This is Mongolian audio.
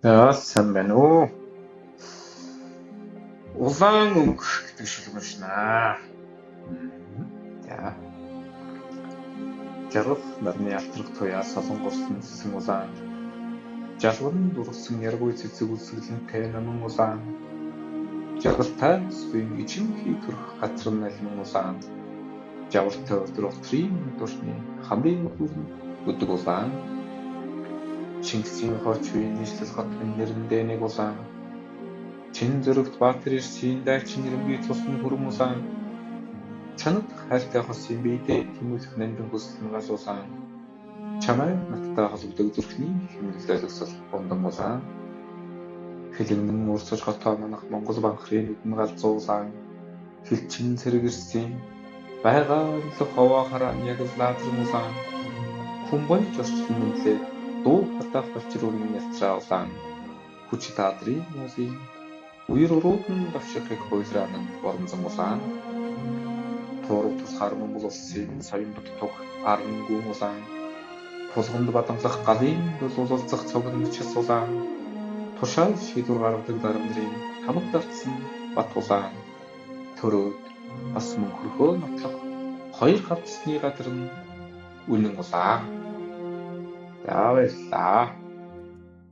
Сайн байна уу? Улаан өнгө гэдэг шүлэг уншнаа. За. Жаргал нарны алтрах туяа солонгос нүссэн улаан. Жалган дурсан яргүй цэцэг үсгэлэнтэй наман улаан. Жаргалтай сүин ичимхий төрх хацран налман улаан. Жавартай өдөр отрийн дурсны хамрын өдөг улаан. Чингисийн хооч үеийн нийслэл хотын нэрэндээ нэг улаан. Чин зөрөгт Баатар Ирсийн дайчин нэрмгийн тусны хүрэн улаан. Чанад хайртай хосын биедээ тэмүүлэх нандин хүсэл гал улаан. Чамай надтай холбогддог зүрхний хэмнэлтэй өсөл бондан улаан. Хэлэгнэн урсаж хотоо манах Монгол банхрын нүдэн галзуулаан. Хилчин цэрэгэрсийн байгаал ховоо хараа яг лаадрын улаан. Хүмбай жорчлон мэнлээ дуу хатаах болчрууны ялцраа улаан. Хүч таадрын музей үер уруудан давшихыг хуйлраан боронзон улаан. Туурав тусгаар Монгол улсын соён дутдаг арангүй улаан. Тулгамд бадамлах галын уулзах цогны час улаан. Тушаал шийдвэр гаргадаг дарамдрын хамаг дартсан бат улаан. Төрөөд бас мөн хөрхөө нотлох хоёр хавцсны газар нь үнэн улаан. За баярлалаа.